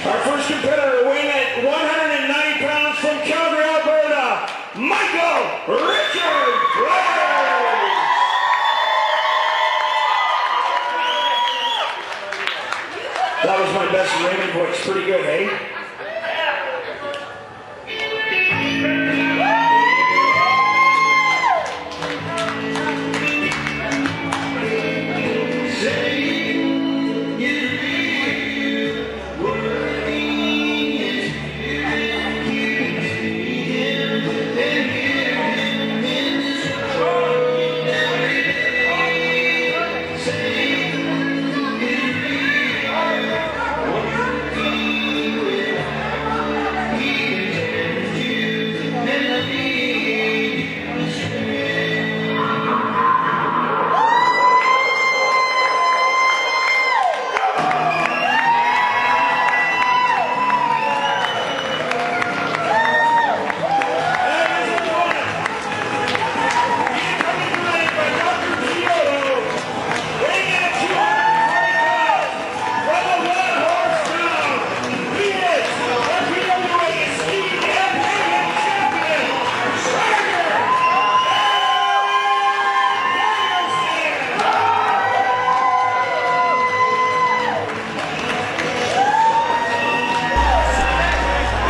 Our first competitor weighing at 190 pounds from Calgary, Alberta, Richard Blais. That was my best Raymond voice. Pretty good, eh?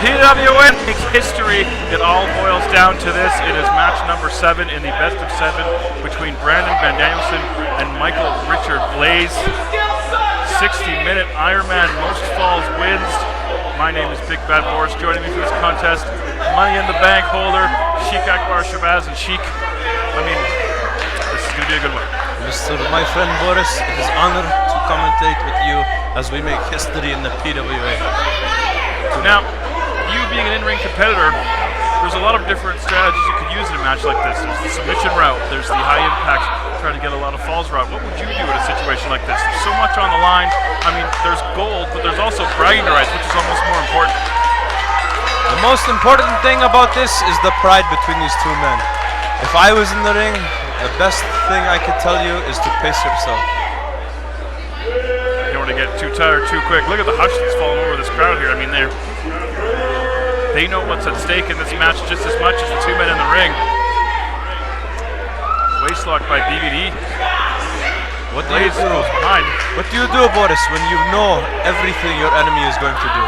PWN history, it all boils down to this. It is match number 7 in the best of 7 between Danielson and Richard Blais. 60-minute Ironman, most falls wins. My name is Big Bad Boris. Joining me for this contest, Money in the Bank holder, Sheik Akbar Shabazz. And Sheik, I mean, this is going to be a good one. My friend Boris, it is an honor to commentate with you as we make history in the PWA. Now, you being an in-ring competitor, there's a lot of different strategies you could use in a match like this. There's the submission route, there's the high impact, trying to get a lot of falls route. What would you do in a situation like this? There's so much on the line. I mean, there's gold, but there's also bragging rights, which is almost more important. The most important thing about this is the pride between these two men. If I was in the ring, the best thing I could tell you is to pace yourself. You don't want to get too tired too quick. Look at the hush that's falling over this crowd here. I mean, they know what's at stake in this match just as much as the two men in the ring. Waistlock by BVD. What do you do? What do you do, Boris, when you know everything your enemy is going to do?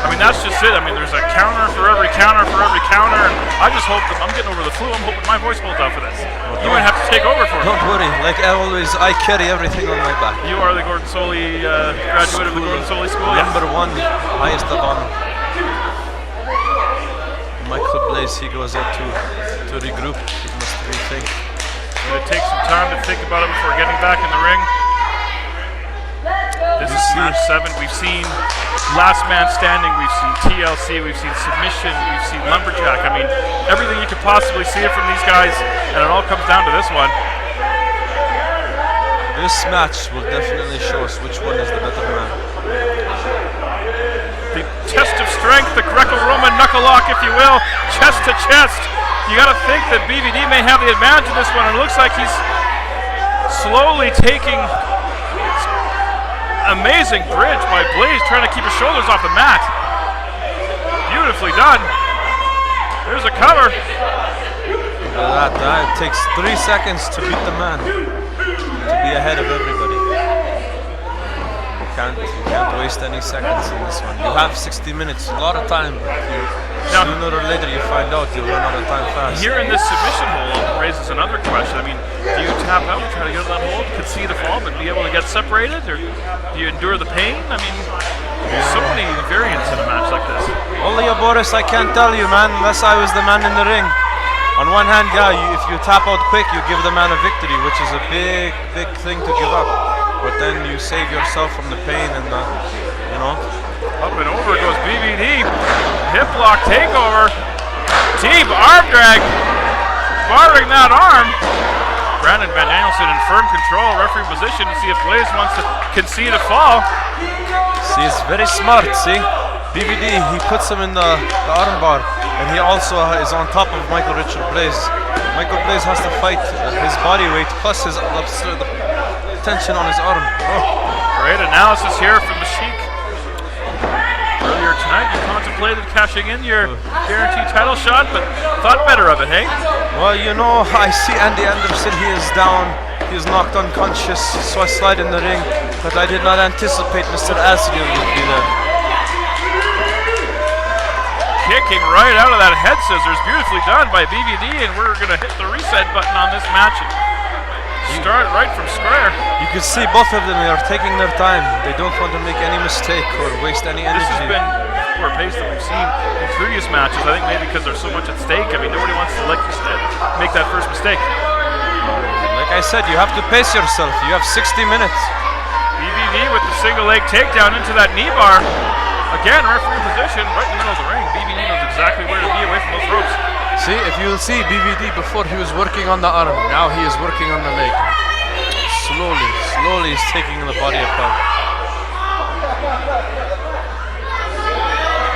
I mean, that's just it. I mean, there's a counter for every counter for every counter. And I just hope that I'm getting over the flu. I'm hoping my voice holds out for this. Well, you might have to take over for me. Don't worry. Like always, I carry everything on my back. You are the Gordon Soley graduate of the Gordon Soley School. Number 1, highest of honor. Michael Blais, he goes out to regroup. He must rethink. It's going to take some time to think about it before getting back in the ring. This is match 7. We've seen last man standing, we've seen TLC, we've seen submission, we've seen lumberjack. I mean, everything you could possibly see it from these guys, and it all comes down to this one. This match will definitely show us which one is the better man. The test of strength, the Greco-Roman knuckle lock, if you will, chest to chest. You got to think that BVD may have the advantage in this one. It looks like he's slowly taking amazing bridge by Blais, trying to keep his shoulders off the mat. Beautifully done. There's a cover. Look at that. It takes 3 seconds to beat the man, to be ahead of everybody. You can't waste any seconds in this one. You have 60 minutes, a lot of time. Now, sooner or later you find out you'll run out of time fast. Here in this submission hold raises another question. I mean, do you tap out, try to get to that hold, concede a fall, but be able to get separated, or do you endure the pain? I mean, there's so many variants in a match like this. Only Boris, I can't tell you, man, unless I was the man in the ring. On one hand, yeah, if you tap out quick, you give the man a victory, which is a big, big thing to give up. But then you save yourself from the pain and, you know. Up and over goes BVD. Hip lock takeover. Deep arm drag. Barring that arm. Brandon Van Danielson in firm control, referee position to see if Blais wants to concede a fall. See, it's very smart, see? BVD, he puts him in the armbar, and he also is on top of Michael Richard Blais. Michael Blais has to fight his body weight plus his the tension on his arm. Oh. Great analysis here from the Sheik. Earlier tonight, you contemplated cashing in your guaranteed title shot, but thought better of it, hey? Well, you know, I see Andy Anderson, he is down, he is knocked unconscious, so I slide in the ring, but I did not anticipate Mr. Asriel would be there. Kicking right out of that head scissors, beautifully done by BVD, and we're going to hit the reset button on this match and start right from square. You can see both of them are taking their time. They don't want to make any mistake or waste any energy. This has been more pace than we've seen in previous matches. I think maybe because there's so much at stake. I mean, nobody wants to, like you said, make that first mistake. Like I said, you have to pace yourself. You have 60 minutes. BVD with the single leg takedown into that knee bar. Again, referee position right in the middle of the ring. BVD knows exactly where to be away from those ropes. See, if you'll see BVD before he was working on the arm, now he is working on the leg. Slowly he's taking the body apart.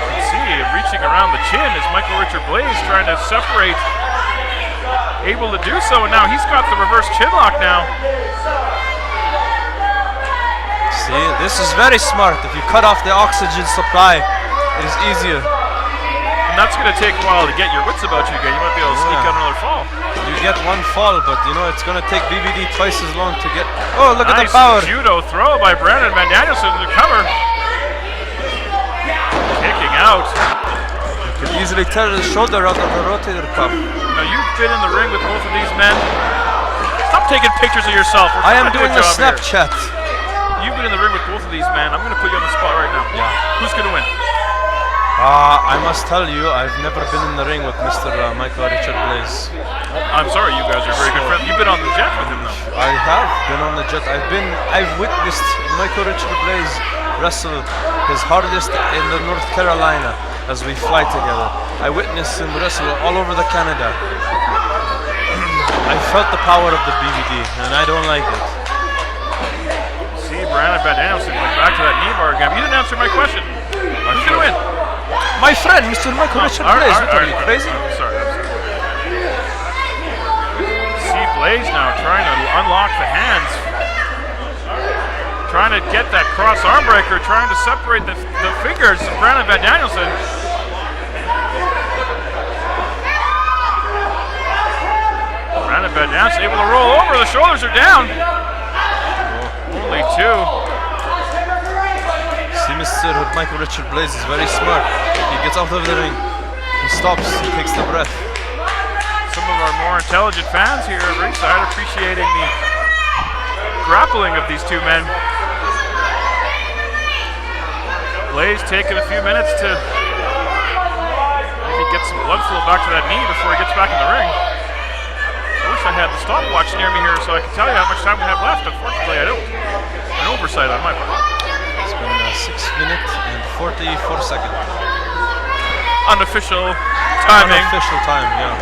You can see reaching around the chin is Michael Richard Blais trying to separate. Able to do so, and now he's got the reverse chin lock now. See, this is very smart. If you cut off the oxygen supply, it is easier. And that's going to take a while to get your wits about you again. You might be able to sneak out another fall. You get one fall, but you know, it's going to take BVD twice as long to get... Oh, look at the power. Judo throw by Brandon Van Danielson to cover. Kicking out. You can easily tear his shoulder out of the rotator cuff. Now, you've been in the ring with both of these men. Stop taking pictures of yourself. I am doing a Snapchat. You've been in the ring with both of these men. I'm going to put you on the spot right now. Yeah. Who's going to win? I must tell you, I've never been in the ring with Mr. Michael Richard Blais. I'm sorry, you guys are very good friends. You've been on the jet with him, though. I have been on the jet. I've witnessed Michael Richard Blais wrestle his hardest in the North Carolina as we fly together. I witnessed him wrestle all over the Canada. I felt the power of the BVD, and I don't like it. See, Brandon Van Danielson going back to that knee bar again. You didn't answer my question. Who's going to win? My friend, Mr. Michael Richard Blais. What are you, crazy? I'm sorry. See Blais now trying to unlock the hands. Trying to get that cross arm breaker, trying to separate the fingers of Brandon Van Danielson. Brandon Van Danielson able to roll over, the shoulders are down. Only two. See, Mr. Michael Richard Blais is very smart. He gets out of the ring, he stops, he takes the breath. Some of our more intelligent fans here at ringside appreciating the grappling of these two men. Blais taking a few minutes to maybe get some blood flow back to that knee before he gets back in the ring. I wish I had the stopwatch near me here so I could tell you how much time we have left. Unfortunately, I don't. An oversight on my part. It's been 6 minutes and 44 seconds. Unofficial timing. Unofficial time, yeah.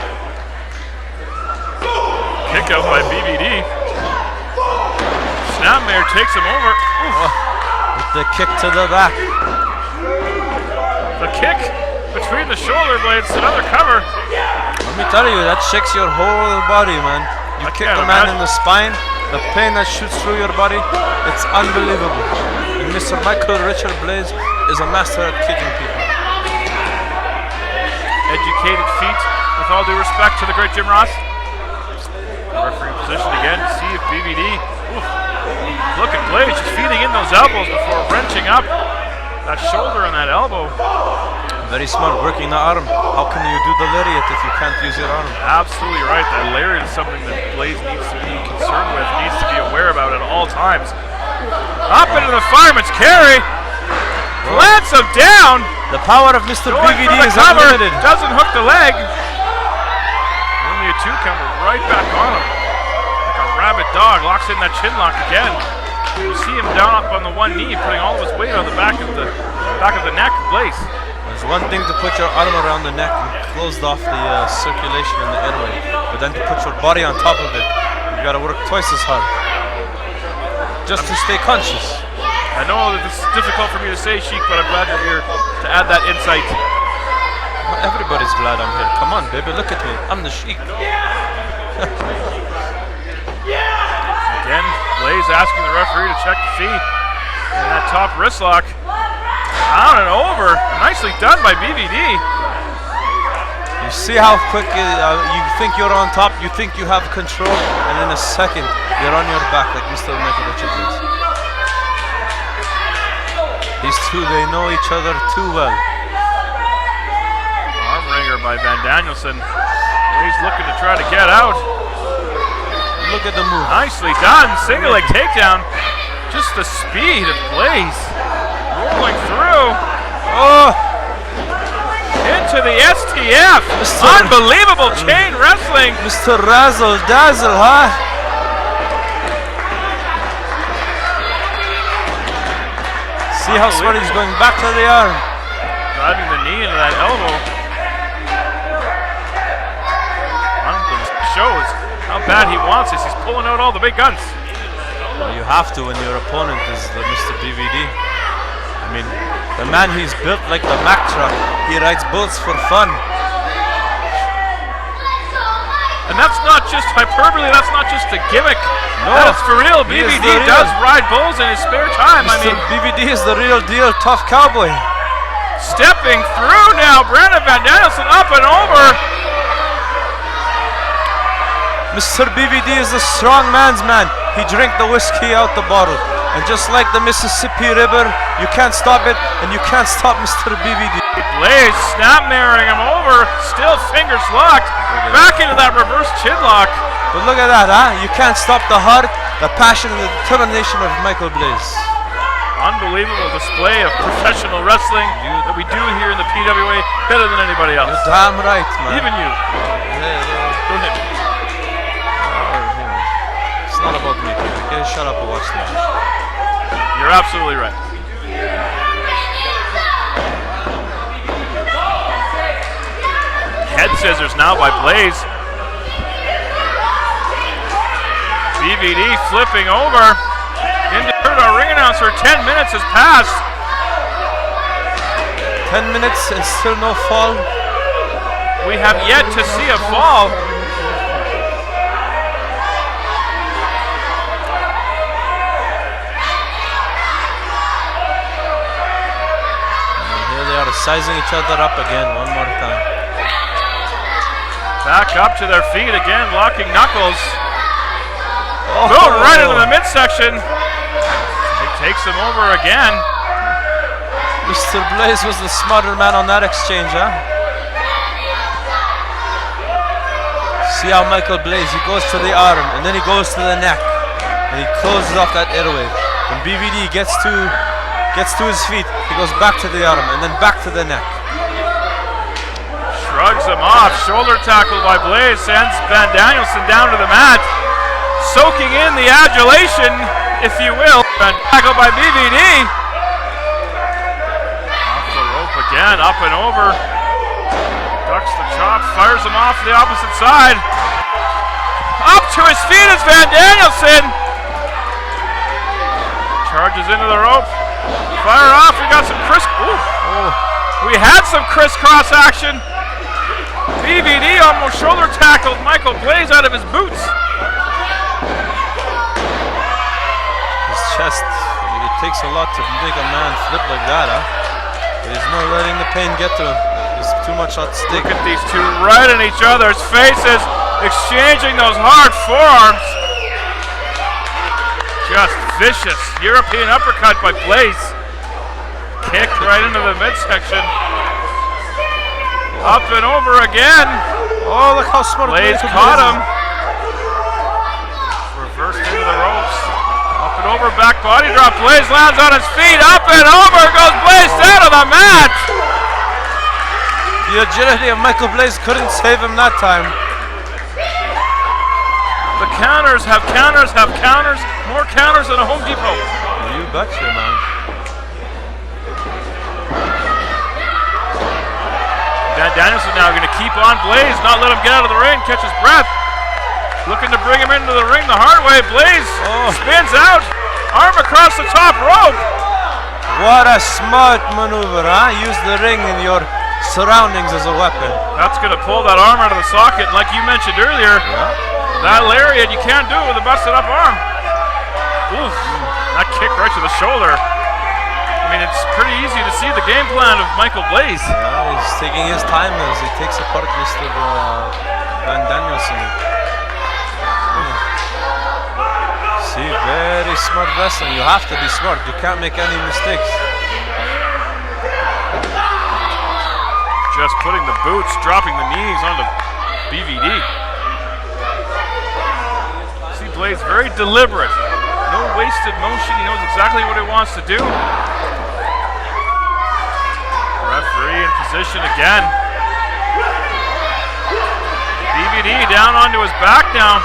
Kick out by BVD. Snapmare takes him over. With the kick to the back. The kick between the shoulder blades, another cover. Let me tell you, that shakes your whole body, man. You kick the man in the spine, the pain that shoots through your body, it's unbelievable. And Mr. Michael Richard Blais is a master at kicking people. Educated feet, with all due respect to the great Jim Ross. Referee position again to see if BVD. Look at Blais just feeding in those elbows before wrenching up that shoulder and that elbow. Very smart, working the arm. How can you do the lariat if you can't use your arm? Absolutely right. That lariat is something that Blais needs to be concerned with, needs to be aware about at all times. Up into the fireman's carry. Plants him down. The power of Mr. BVD is unlimited. Doesn't hook the leg. Only a two comer right back on him. Like a rabid dog, locks in that chin lock again. You see him down up on the one knee, putting all of his weight on the back of the neck of Blais. It's one thing to put your arm around the neck and close off the circulation in the airway, but then to put your body on top of it, You gotta work twice as hard. Just to stay conscious. I know that this is difficult for me to say, Sheik, but I'm glad you're here to add that insight. Everybody's glad I'm here. Come on, baby, look at me. I'm the Sheik. Again, Blais asking the referee to check the feet. And that top wrist lock. Down and over. Nicely done by BVD. You see how quick you think you're on top, you think you have control, and in a second, you're on your back like Mr. Michael Richard Blais. These two, they know each other too well. Arm wringer by Van Danielson. He's looking to try to get out. Look at the move. Nicely done. Single leg takedown. Just the speed of Blais. Rolling through. Oh! Into the STF. Unbelievable chain wrestling. Mr. Razzle Dazzle, huh? See how Sweaty's going back to the arm. Driving the knee into that elbow. Shows how bad he wants this. He's pulling out all the big guns. Well, you have to when your opponent is the Mr. BVD. I mean, the man, he's built like the Mack truck. He rides boats for fun. And that's not just hyperbole, that's not just a gimmick. No, that's for real. BVD does ride bulls in his spare time. Mr. I mean, BVD is the real deal, tough cowboy. Stepping through now, Brandon Van Danielson up and over. Mr. BVD is a strong man's man. He drank the whiskey out the bottle. And just like the Mississippi River, you can't stop it, and you can't stop Mr. BVD. Blais snap-marrying him over, still fingers locked, back into that reverse chin lock. But look at that, huh? You can't stop the heart, the passion, and the determination of Michael Blais. Unbelievable display of professional wrestling that we do here in the PWA, better than anybody else. You're damn right, man. Even you. Don't hit me. It's not about me, dude. Okay, shut up and watch the match. You're absolutely right. Head scissors now by Blais. BVD flipping over. Into our ring announcer, 10 minutes has passed. 10 minutes and still no fall. We have yet to see a fall. Sizing each other up again one more time. Back up to their feet again, locking knuckles. Oh. Boom, right into the midsection. He takes him over again. Mr. Blais was the smarter man on that exchange, huh? See how Michael Blais, he goes to the arm and then he goes to the neck and he closes off that airway. When BVD gets to his feet, he goes back to the arm and then back to the neck. Shrugs him off. Shoulder tackle by Blais sends Van Danielson down to the mat. Soaking in the adulation, if you will. Van tackle by BVD. Off the rope again, up and over. Ducks the chop, fires him off to the opposite side. Up to his feet is Van Danielson. Charges into the rope. Fire off, we got some we had some crisscross action. BVD almost shoulder tackled Michael Blais out of his boots. His chest, it takes a lot to make a man flip like that, huh? But he's not letting the pain get to him. There's too much at stake. Look at these two right in each other's faces, exchanging those hard forearms. Just vicious European uppercut by Blais. Kicked right into the midsection. Up and over again. Oh, look how smart Blais caught him. Reversed into the ropes. Up and over, back body drop. Blais lands on his feet. Up and over goes Blais down to the mat. The agility of Michael Blais couldn't save him that time. The counters have counters have counters. More counters than a Home Depot. You betcha, man. Van Danielson now going to keep on Blais, not let him get out of the ring, catch his breath. Looking to bring him into the ring the hard way. Blais spins out. Arm across the top rope. What a smart maneuver, huh? Use the ring in your surroundings as a weapon. That's going to pull that arm out of the socket. Like you mentioned earlier, that lariat, you can't do it with a busted up arm. Oof, that kick right to the shoulder. I mean, it's pretty easy to see the game plan of Michael Blais. Yeah, he's taking his time as he takes apart Mr. Danielson. See, very smart wrestling. You have to be smart. You can't make any mistakes. Just putting the boots, dropping the knees onto BVD. See, Blais very deliberate. No wasted motion. He knows exactly what he wants to do. Referee in position again. BVD down onto his back now.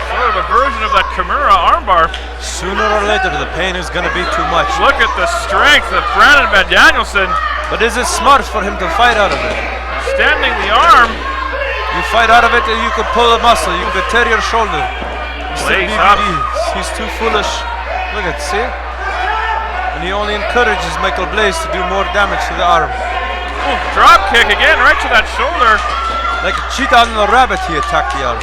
Sort of a version of that Kimura armbar. Sooner or later, the pain is going to be too much. Look at the strength of Brandon Danielson. But is it smart for him to fight out of it? Extending the arm. You fight out of it and you could pull a muscle. You could tear your shoulder. Blais up. He's too foolish. Look at, see? And he only encourages Michael Blais to do more damage to the arm. Ooh, drop kick again, right to that shoulder. Like a cheetah and a rabbit, he attacked the arm.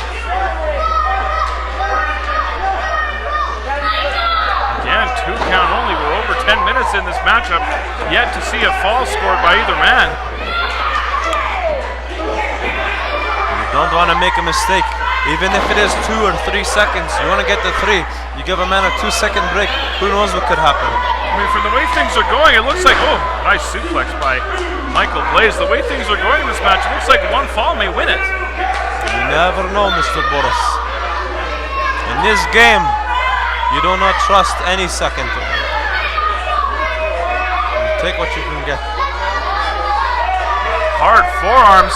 Again, 2 count only. We're over 10 minutes in this matchup. Yet to see a fall scored by either man. You don't want to make a mistake. Even if it is 2 or 3 seconds, you want to get to 3. You give a man a 2-second break. Who knows what could happen? I mean, from the way things are going, it looks like, oh, nice suplex by Michael Blais. The way things are going in this match, it looks like one fall may win it. You never know, Mr. Boris. In this game, you do not trust any second. You take what you can get. Hard forearms.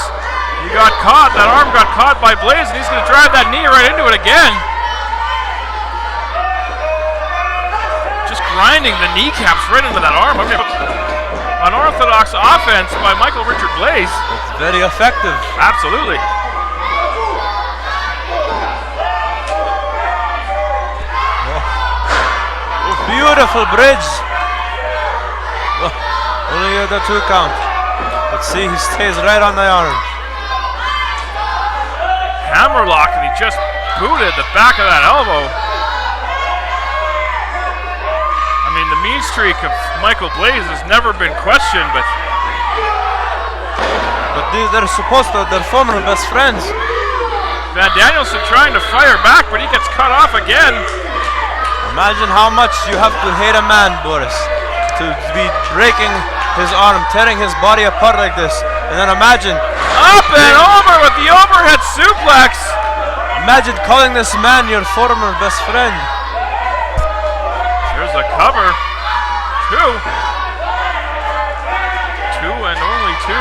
He got caught. That arm got caught by Blais, and he's going to drive that knee right into it again. Just grinding the kneecaps right into that arm. Okay. Unorthodox offense by Michael Richard Blais. It's very effective. Absolutely. Beautiful bridge. Only the 2 count. Let's see, he stays right on the arm. Hammerlock, and he just booted the back of that elbow. I mean, the mean streak of Michael Blais has never been questioned, but they're supposed to, they're former best friends. Danielson trying to fire back, but he gets cut off again. Imagine how much you have to hate a man, Boris, to be breaking his arm, tearing his body apart like this. And then imagine up and over with the overhead suplex. Imagine calling this man your former best friend. There's a cover. 2. 2 and only 2.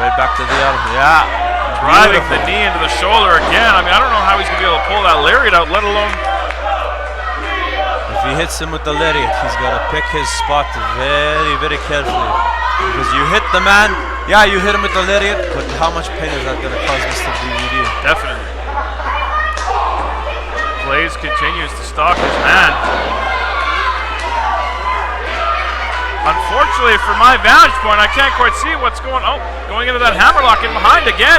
Right back to the arm. Yeah. Driving the knee into the shoulder again. I mean, I don't know how he's going to be able to pull that lariat out, let alone... If he hits him with the lariat, he's got to pick his spot very, very carefully. Because you hit the man, yeah, you hit him with the lariat, but how much pain is that going to cause Mr. DVD? Definitely. Blais continues to stalk his man. Unfortunately, from my vantage point, I can't quite see what's going on. Oh, going into that hammerlock in behind again.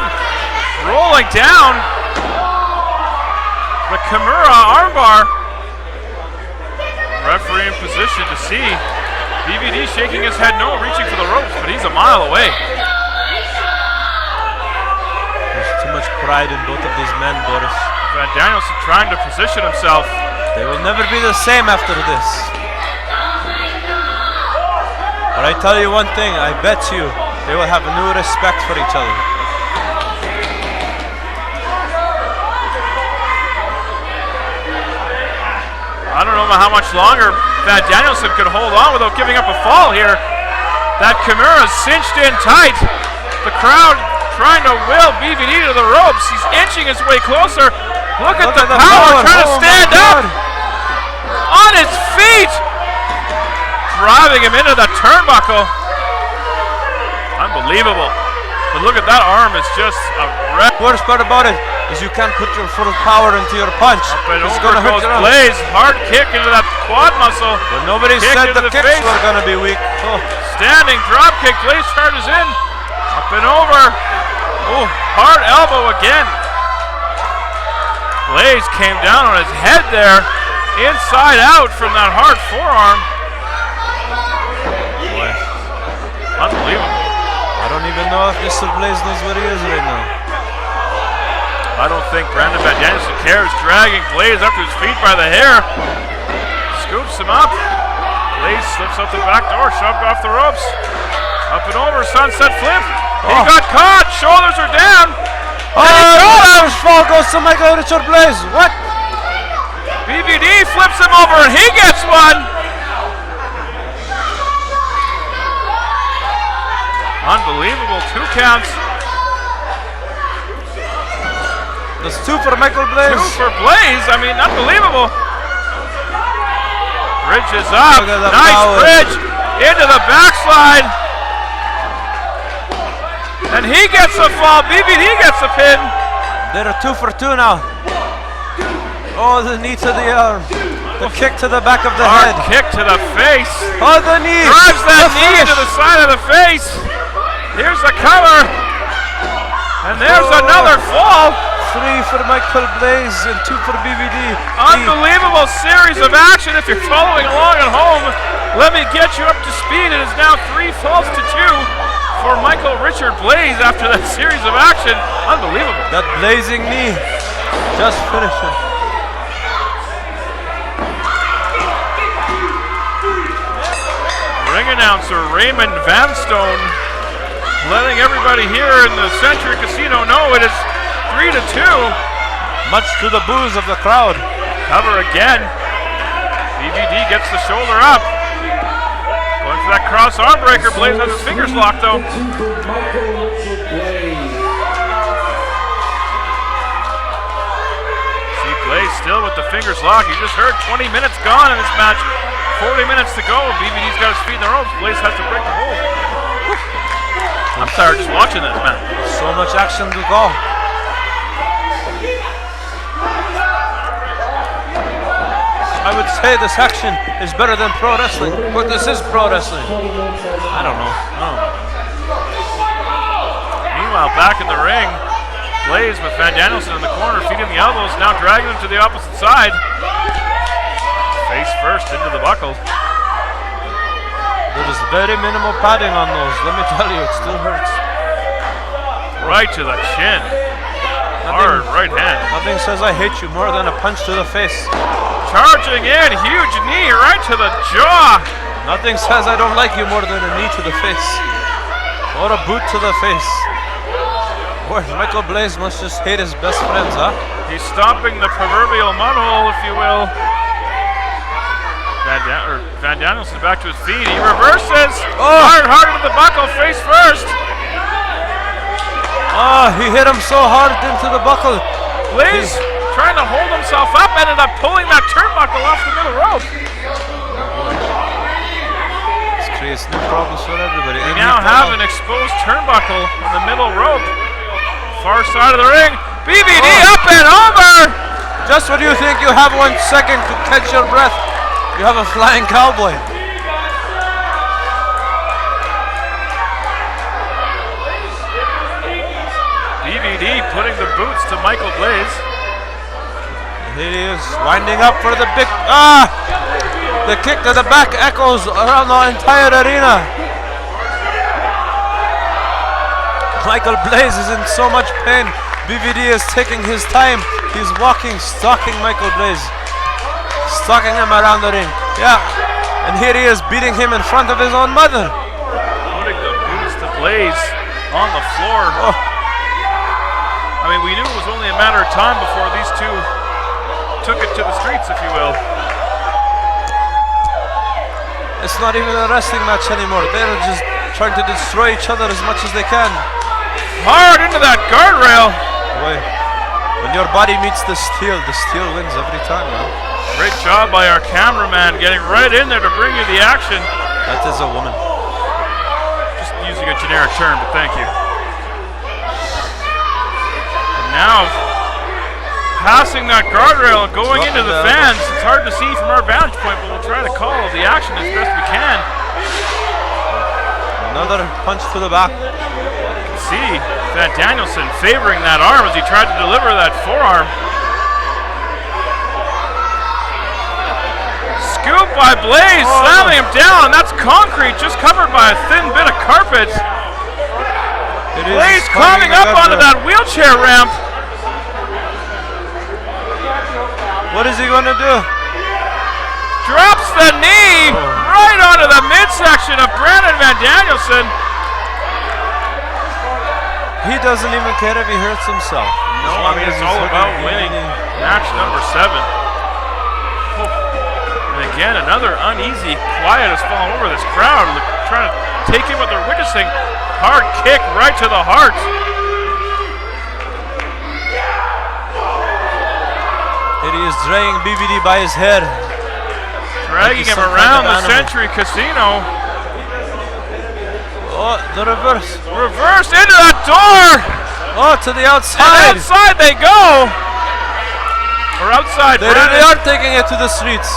Rolling down. The Kimura armbar. Referee in position to see. BVD shaking his head no, reaching for the ropes, but he's a mile away. There's too much pride in both of these men, Boris. Danielson trying to position himself. They will never be the same after this. But I tell you one thing, I bet you they will have a new respect for each other. I don't know how much longer that Danielson could hold on without giving up a fall here. That Kimura's cinched in tight. The crowd trying to will BVD to the ropes. He's inching his way closer. Look at the power trying to stand up. On his feet. Driving him into the turnbuckle. Unbelievable. But look at that arm, it's just a wreck. Worst part about it is you can't put your full power into your punch. Up and It's over gonna hurt goes your arm. Blais. Hard kick into that quad muscle. But nobody Kick said into the the kicks face. were gonna be weak. Oh. Standing drop kick. Blais charges in. Up and over. Oh, hard elbow again. Blais came down on his head there. Inside out from that hard forearm. Boy. Unbelievable. I don't even know if Mr. Blais knows where he is right now. I don't think Brandon Van Danielson cares. Dragging Blais up to his feet by the hair. Scoops him up. Blais slips out the back door, shoved off the ropes. Up and over, sunset flip. He got caught, shoulders are down. Oh, fall goes to Michael Richard Blais. What? BVD flips him over and he gets one. Unbelievable, 2 counts. That's 2 for Michael Blais. 2 for Blais, I mean, unbelievable. Bridge is up, Look at the nice power. bridge into the backslide. And he gets a fall, BVD gets a pin. They're 2 for 2 now. Oh, the knee to the arm. The kick to the back of the Hard head. kick to the face. Oh, the knee. Drives that The knee finish. into the side of the face. Here's the cover. And there's another fall. 3 for Michael Blais and 2 for BVD. Unbelievable series of action. If you're following along at home, let me get you up to speed. It is now 3 falls to 2 for Michael Richard Blais after that series of action. Unbelievable. That blazing knee. Just finish him. Ring announcer Raymond Vanstone letting everybody here in the Century Casino know it is 3 to 2. Much to the boos of the crowd. Cover again. BVD gets the shoulder up. Going for that cross arm breaker. Blais has his fingers locked though. See Blais still with the fingers locked. You just heard 20 minutes gone in this match. 40 minutes to go. BVD's got his feet in the ropes. Blais has to break the hold. I'm tired just watching this, man. So much action to go. I would say this action is better than pro wrestling, but this is pro wrestling. I don't know. Meanwhile, back in the ring, Blais with Van Danielson in the corner, feeding the elbows, now dragging him to the opposite side. Face first into the buckle. There is very minimal padding on those. Let me tell you, it still hurts. Right to the chin. Hard right hand. Nothing says I hate you more than a punch to the face. Charging in, huge knee right to the jaw. Nothing says I don't like you more than a knee to the face. Or a boot to the face. Boy, Michael Blais must just hate his best friends, huh? He's stomping the proverbial mud hole, if you will. Van Danielson back to his feet. He reverses. Hard into the buckle, face first. Oh, he hit him so hard into the buckle. Blais trying to hold himself up, ended up pulling that turnbuckle off the middle rope. This creates new problems for everybody. We now have an exposed turnbuckle on the middle rope. Far side of the ring. BVD up and over. Just when you think you have 1 second to catch your breath, you have a flying cowboy. BVD putting the boots to Michael Blais. He is winding up for the big... The kick to the back echoes around the entire arena. Michael Blais is in so much pain. BVD is taking his time. He's walking, stalking Michael Blais. Stalking him around the ring. Yeah. And here he is beating him in front of his own mother. Putting the boots to Blais on the floor. I mean, we knew it was only a matter of time before these two took it to the streets, if you will. It's not even a wrestling match anymore. They're just trying to destroy each other as much as they can. Hard into that guardrail. Boy, when your body meets the steel wins every time, man. Great job by our cameraman getting right in there to bring you the action. That is a woman. Just using using a generic term, but thank you. And now, passing that guardrail and going into the fans. It's hard to see from our vantage point, but we'll try to call the action as best we can. Another punch to the back. You can see that Danielson favoring that arm as he tried to deliver that forearm. Scoop by Blais, slamming him down. That's concrete, just covered by a thin bit of carpet. Blais climbing up onto that wheelchair ramp. What is he going to do? Drops the knee right onto the midsection of Brandon Van Danielson. He doesn't even care if he hurts himself. No, I mean, it's all about winning match number 7. And again, another uneasy quiet has fallen over this crowd, trying to take in what they're witnessing. Hard kick right to the heart. Here he is dragging BBD by his head. Dragging him around the Century Casino. Oh, the reverse. Reverse into that door. Oh, to the outside. And outside they go. Or outside. They really are taking it to the streets.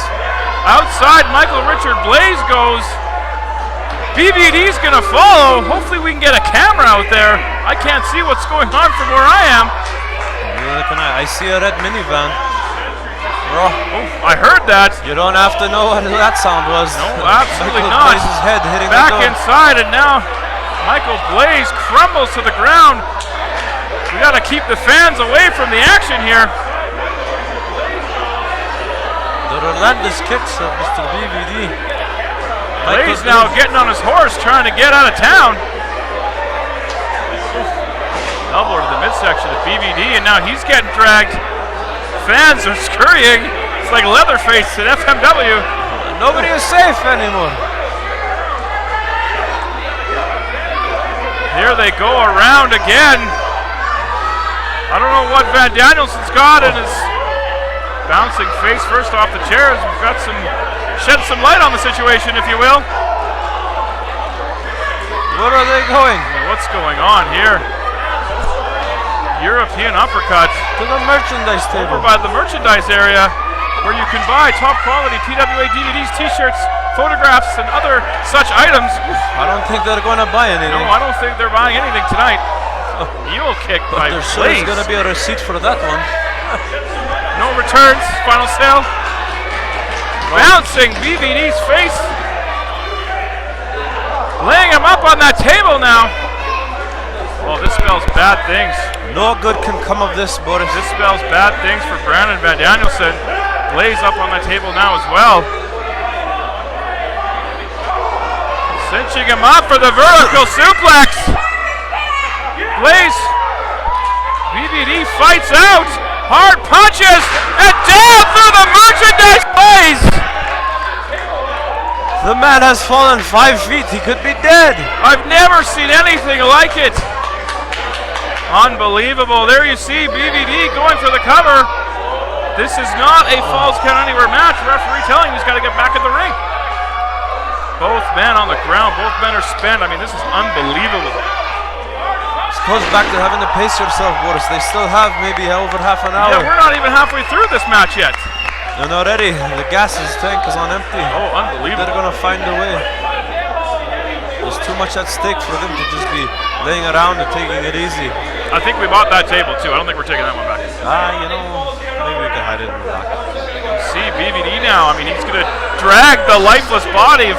Outside, Michael Richard Blais goes. BBD's gonna follow. Hopefully we can get a camera out there. I can't see what's going on from where I am. Neither can I. I see a red minivan. Oh, I heard that. You don't have to know what that sound was. No, absolutely Michael not. Blais's head hitting back the door. inside, and now Michael Blais crumbles to the ground. We got to keep the fans away from the action here. The relentless kicks of Mr. BBD. Blais now getting on his horse, trying to get out of town. Elbow to the midsection of BBD, and now he's getting dragged. Fans are scurrying. It's like Leatherface at FMW. Nobody is safe anymore. Here they go around again. I don't know what Van Danielson's got in his bouncing face first off the chairs. We've got shed some light on the situation, if you will. Where are they going? What's going on here? European uppercut to the merchandise table. Over by the merchandise area, where you can buy top quality PWA DVDs, t-shirts, photographs, and other such items. I don't think they're going to buy anything. No, I don't think they're buying anything tonight. Mule kick by Blais. There's going to be a receipt for that one. No returns, final sale. Bouncing BBD's face. Laying him up on that table now. Oh, this spells bad things. No good can come of this, Boris. This spells bad things for Brandon Van Danielson. Blais up on the table now as well. Cinching him up for the vertical suplex. Blais. BBD fights out. Hard punches. And down through the merchandise Blais. The man has fallen 5 feet. He could be dead. I've never seen anything like it. Unbelievable. There you see BBD going for the cover. This is not a Falls Count Anywhere match. Referee telling him he's got to get back in the ring. Both men on the ground. Both men are spent. I mean, this is unbelievable. This goes back to having to pace yourself, Boris. They still have maybe over half an hour. Yeah, we're not even halfway through this match yet. And already, the gas tank is on empty. Oh, unbelievable. They're going to find a way. There's too much at stake for them to just be laying around and taking it easy. I think we bought that table too. I don't think we're taking that one back. You know, maybe we can hide it in the back. See BBD now. I mean, he's going to drag the lifeless body of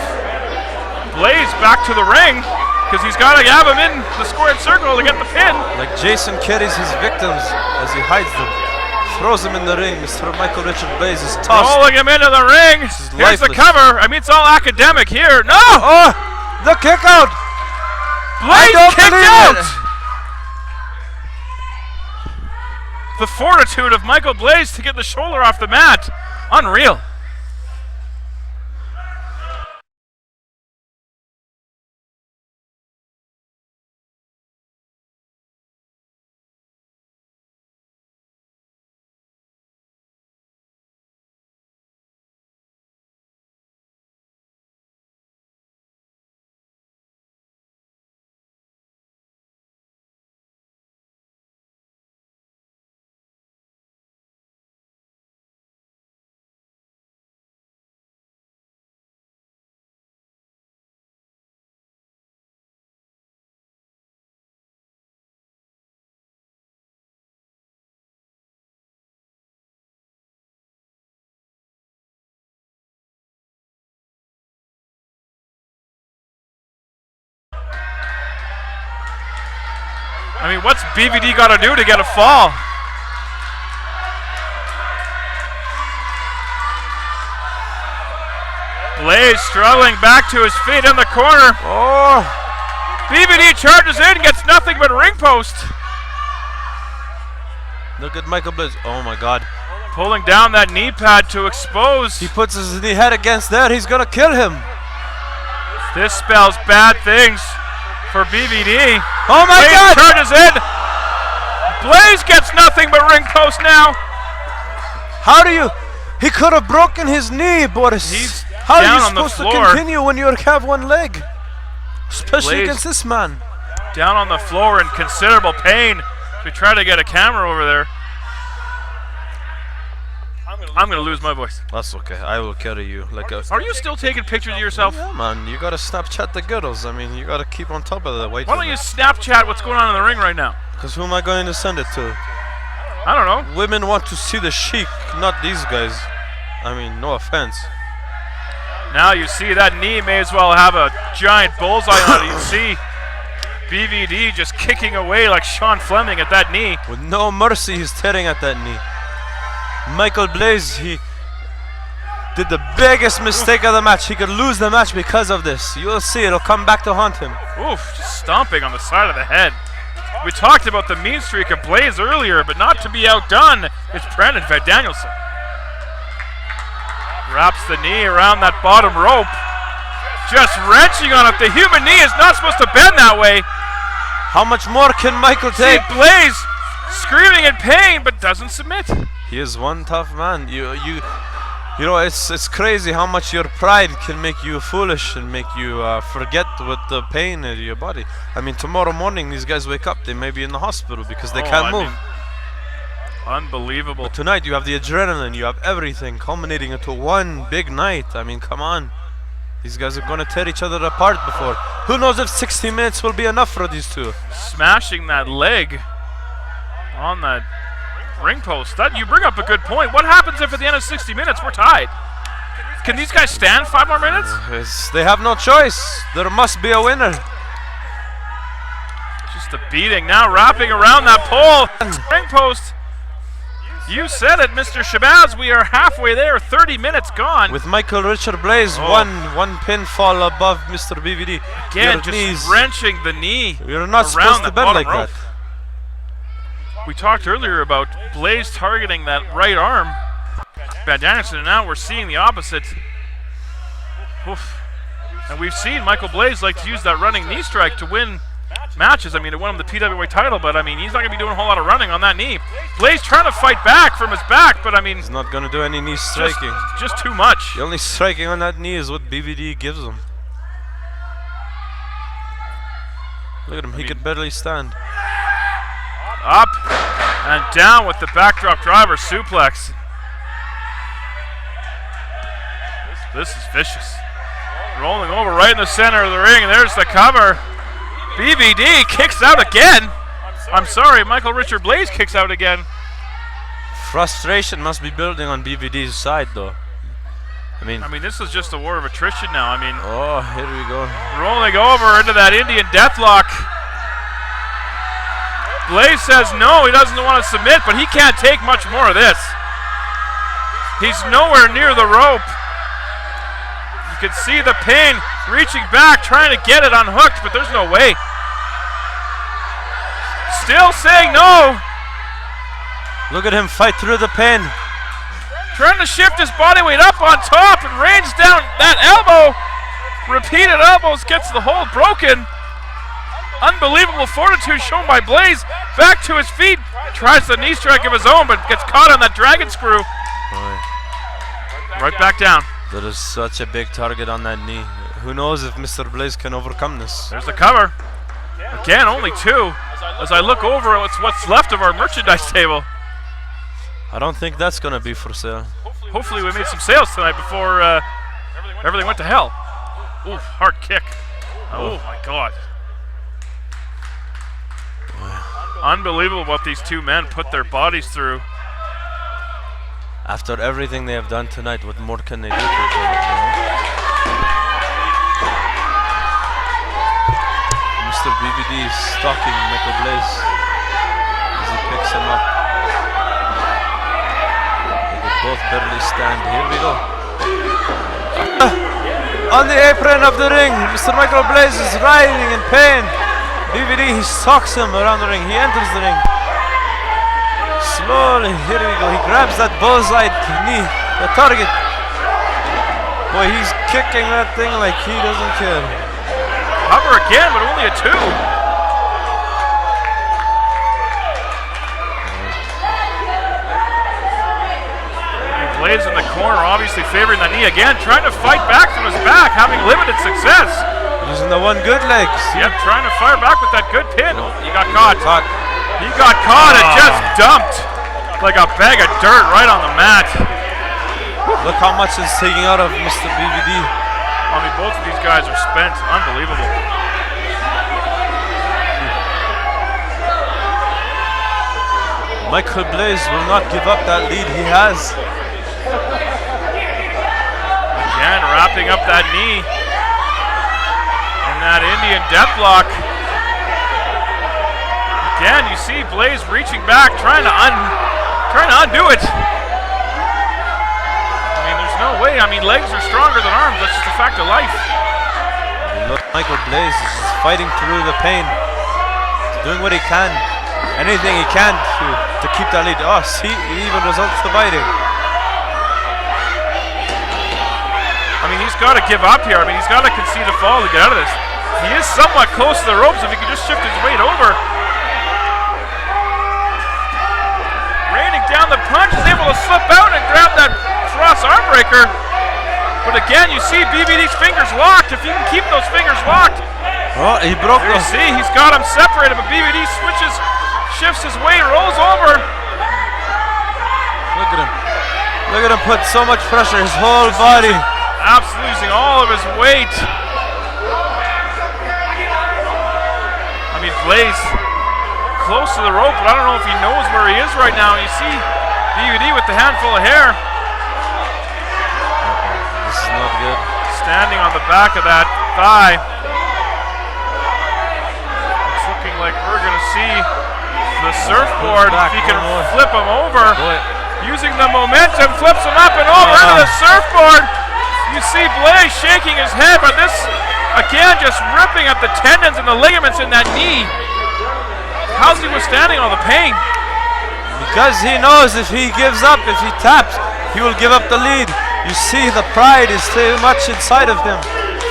Blais back to the ring because he's got to have him in the squared circle to get the pin. Like Jason carries his victims as he hides them. Throws him in the ring. Mr. Michael Richard Blais is tossed. Rolling him into the ring. Here's the cover. I mean, it's all academic here. No! Oh, the kick out. Blais kicked out. The fortitude of Michael Blais to get the shoulder off the mat. Unreal. I mean, what's BVD got to do to get a fall? Blais struggling back to his feet in the corner. Oh! BVD charges in, gets nothing but ring post. Look at Michael Blais. Oh my God. Pulling down that knee pad to expose. He puts his knee head against there. He's gonna kill him. This spells bad things for BVD. Oh my Blais God! charges in. Blais gets nothing but ring post now. How do you? He could have broken his knee, Boris. He's How are down you on the supposed to floor. continue when you have one leg? Especially Blais against this man. Down on the floor in considerable pain. We try to get a camera over there. I'm gonna lose my voice. That's okay. I will carry you like a. Are you still taking pictures of yourself? Yeah, man. You gotta Snapchat the girls. I mean, you gotta keep on top of the weight. Why don't you Snapchat what's going on in the ring right now? Because who am I going to send it to? I don't know. Women want to see the chic, not these guys. I mean, no offense. Now you see that knee may as well have a giant bullseye on it. You see BVD just kicking away like Sean Fleming at that knee. With no mercy, he's tearing at that knee. Michael Blais, he did the biggest mistake of the match. He could lose the match because of this. You'll see, it'll come back to haunt him. Oof, just stomping on the side of the head. We talked about the mean streak of Blais earlier, but not to be outdone, it's Brandon Van Danielson. Wraps the knee around that bottom rope. Just wrenching on it. The human knee is not supposed to bend that way. How much more can Michael See take? Blais screaming in pain, but doesn't submit. He is one tough man. You know, it's crazy how much your pride can make you foolish and make you forget with the pain in your body. I mean, tomorrow morning these guys wake up, they may be in the hospital because they can't move. Unbelievable. But tonight you have the adrenaline, you have everything culminating into one big night. I mean, come on. These guys are going to tear each other apart before. Who knows if 60 minutes will be enough for these two. Smashing that leg on that ring post. That, you bring up a good point. What happens if at the end of 60 minutes we're tied? Can these guys stand 5 more minutes? They have no choice. There must be a winner. Just a beating now, wrapping around that pole. Ring post. You said it, Mr. Shabazz. We are halfway there. 30 minutes gone. With Michael Richard Blais, one pinfall above Mr. BVD. Again, your just knees, wrenching the knee. You're not around supposed to that bend bottom like rope. that. We talked earlier about Blais targeting that right arm. Van Danielson, and now we're seeing the opposite. Oof. And we've seen Michael Blais like to use that running knee strike to win matches. I mean, it won him the PWA title, but I mean, he's not going to be doing a whole lot of running on that knee. Blais trying to fight back from his back, but I mean, he's not going to do any knee striking. Just too much. The only striking on that knee is what BVD gives him. Look at him, he could barely stand. Up and down with the backdrop driver suplex. This is vicious. Rolling over right in the center of the ring, and there's the cover. BVD kicks out again. I'm sorry, Michael Richard Blais kicks out again. Frustration must be building on BVD's side, though. I mean, this is just a war of attrition now. I mean, oh, here we go. Rolling over into that Indian deathlock. Blais says no, he doesn't want to submit, but he can't take much more of this. He's nowhere near the rope. You can see the pain reaching back, trying to get it unhooked, but there's no way. Still saying no. Look at him fight through the pain. Trying to shift his body weight up on top and rains down that elbow. Repeated elbows, gets the hold broken. Unbelievable fortitude shown by Blais. Back to his feet. Tries the knee strike of his own, but gets caught on that dragon screw. Boy. Right back down. There is such a big target on that knee. Who knows if Mr. Blais can overcome this. There's the cover. Again, only 2. As I look over at what's left of our merchandise table. I don't think that's going to be for sale. Hopefully we made some sales tonight before everything went to hell. Ooh, hard kick. Oh my God. Unbelievable what these two men put their bodies through. After everything they have done tonight, what more can they do to each other? Mr. BBD is stalking Michael Blais as he picks him up. They could both barely stand. Here we go. On the apron of the ring, Mr. Michael Blais is writhing in pain. BBD, he stalks him around the ring. He enters the ring. Slowly, here we go. He grabs that bullseye knee, the target. Boy, he's kicking that thing like he doesn't care. Cover again, but only a 2. Blais in the corner, obviously favoring the knee again, trying to fight back from his back, having limited success. Using the one good leg. Yep, trying to fire back with that good pin. Oh, he got caught. He got caught and just dumped like a bag of dirt right on the mat. Look how much it's taking out of Mr. BBD. I mean, both of these guys are spent. Unbelievable. Michael Blais will not give up that lead he has. Again, wrapping up that knee. And that Indian deathlock. Again, you see Blais reaching back, trying to undo it. I mean, there's no way. I mean, legs are stronger than arms. That's just a fact of life. Look, Michael Blais is fighting through the pain. He's doing what he can. Anything he can to keep that lead. Oh, see, it even results to biting. I mean, he's got to give up here. I mean, he's got to concede a fall to get out of this. He is somewhat close to the ropes if he can just shift his weight over. Raining down the punch, is able to slip out and grab that cross arm breaker. But again, you see BBD's fingers locked. If you can keep those fingers locked. Oh, he broke them. You see, he's got them separated, but BBD shifts his weight, rolls over. Look at him. Look at him put so much pressure, his whole body. Absolutely using all of his weight. I mean, Blais close to the rope, but I don't know if he knows where he is right now. You see BBD with the handful of hair. This is not good. Standing on the back of that thigh. It's looking like we're going to see the surfboard. If he can flip him over. Using the momentum, flips him up and over into the surfboard. You see Blais shaking his head, but this, again, just ripping at the tendons and the ligaments in that knee. How's he withstanding all the pain? Because he knows if he gives up, if he taps, he will give up the lead. You see the pride is too much inside of him.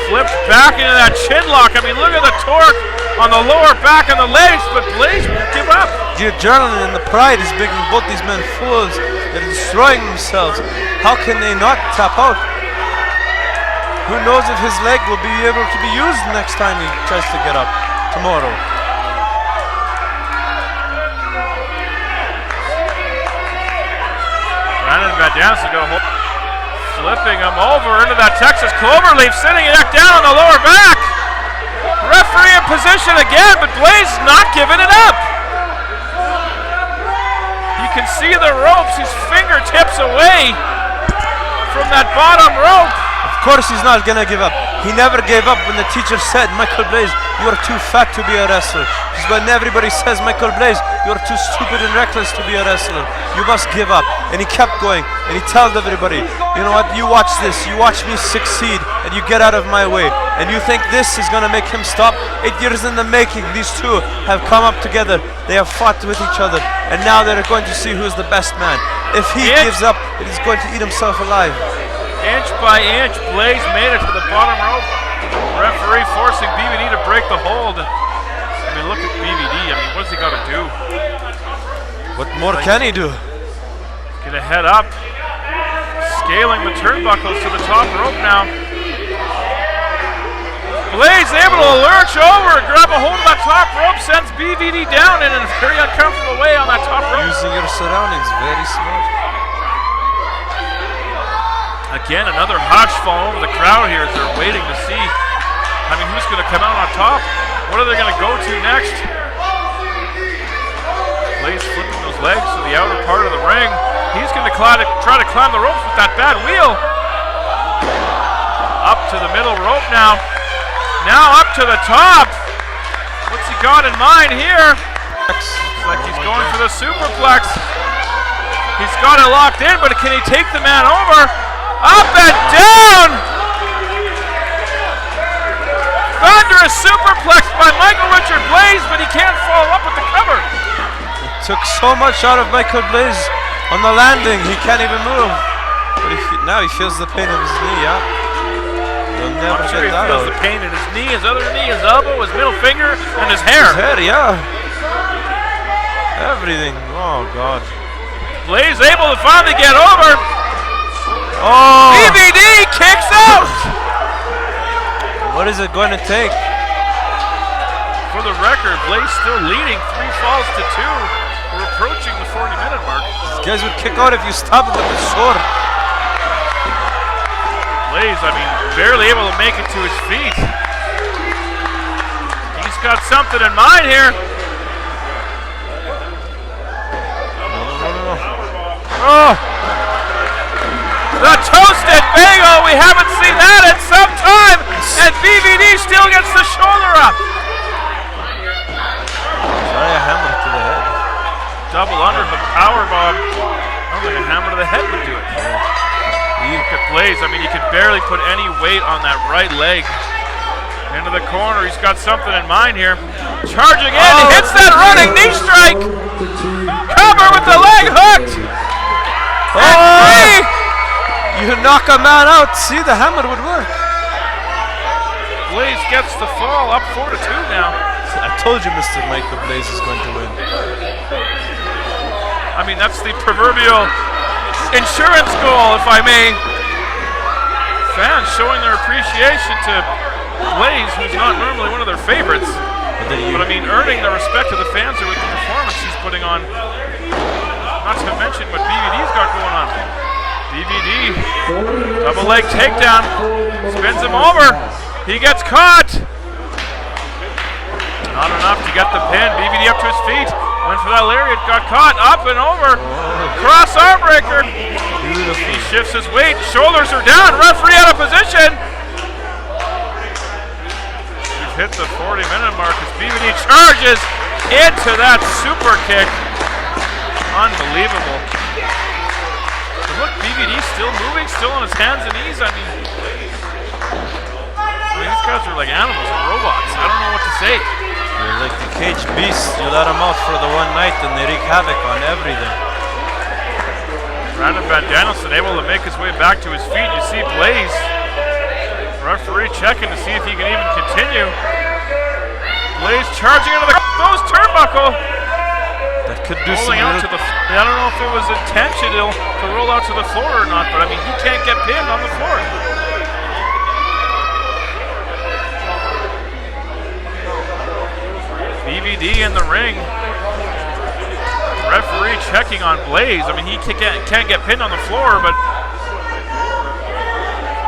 Flipped back into that chin lock. I mean, look at the torque on the lower back and the legs, but Blais won't give up. The adrenaline and the pride is making both these men fools. They're destroying themselves. How can they not tap out? Who knows if his leg will be able to be used next time he tries to get up tomorrow. Danielson flipping him over into that Texas cloverleaf, sitting neck down on the lower back. Referee in position again, but Blais not giving it up. You can see the ropes, his fingertips away from that bottom rope. Of course he's not gonna give up. He never gave up when the teacher said, Michael Blais, you are too fat to be a wrestler. Because when everybody says, Michael Blais, you are too stupid and reckless to be a wrestler. You must give up. And he kept going. And he told everybody, you know what, you watch this. You watch me succeed and you get out of my way. And you think this is gonna make him stop? 8 years in the making, these two have come up together. They have fought with each other. And now they're going to see who's the best man. If he gives up, he's going to eat himself alive. Inch by inch, Blais made it to the bottom rope. Referee forcing BBD to break the hold. I mean, look at BBD. I mean, what's he got to do? What more can he do? Get a head up. Scaling the turnbuckles to the top rope now. Blais able to lurch over, grab a hold of that top rope, sends BBD down in a very uncomfortable way on that top rope. Using your surroundings, very smart. Again, another hush falling over the crowd here as they're waiting to see. I mean, who's going to come out on top? What are they going to go to next? Blais flipping those legs to the outer part of the ring. He's going to try to climb the ropes with that bad wheel. Up to the middle rope now. Now up to the top. got in mind here. Looks like he's going for the superplex. He's got it locked in, but can he take the man over? Up and down! Thunderous superplex by Michael Richard Blais, but he can't follow up with the cover. It took so much out of Michael Blais on the landing, he can't even move. But now he feels the pain in his knee, yeah? He'll never I'm sure he get that feels out. the pain in his knee, his other knee, his elbow, his middle finger, and his hair. His head, yeah. Everything. Oh, God. Blais able to finally get over. Oh! BVD kicks out! What is it going to take? For the record, Blais still leading 3 falls to 2. We're approaching the 40-minute mark. These guys would kick out if you stop it with the sword. Blais, I mean, barely able to make it to his feet. He's got something in mind here. Oh! The toasted bagel, we haven't seen that in some time, and BVD still gets the shoulder up. Sorry, a hammer to the head. Double under the power bomb. I don't think a hammer to the head would do it. Look at Blais, I mean, he could barely put any weight on that right leg. Into the corner, he's got something in mind here. Charging in, he hits that running knee strike. Cover with the leg hooked. Oh! You knock a man out. See, the hammer would work. Blais gets the fall, up 4-2 now. I told you Mr. Michael Blais is going to win. I mean, that's the proverbial insurance goal, if I may. Fans showing their appreciation to Blais, who's not normally one of their favorites. But I mean, earning the respect of the fans with the performance he's putting on. Not to mention what BVD's got going on. BVD, double leg takedown, spins him over. He gets caught. Not enough to get the pin. BVD up to his feet. Went for that lariat, got caught, up and over. Cross arm breaker. He shifts his weight, shoulders are down, referee out of position. We've hit the 40-minute mark as BVD charges into that super kick. Unbelievable. But look, BVD still moving, still on his hands and knees. I mean, these guys are like animals, robots. I don't know what to say. They're like the caged beasts. You let them out for the one night and they wreak havoc on everything. Brandon Van Danielson able to make his way back to his feet. You see Blais. Referee checking to see if he can even continue. Blais charging into the nose turnbuckle. That could do rolling out to the. I don't know if it was intentional to roll out to the floor or not, but I mean, he can't get pinned on the floor. BVD in the ring. Referee checking on Blais. I mean, he can't get pinned on the floor, but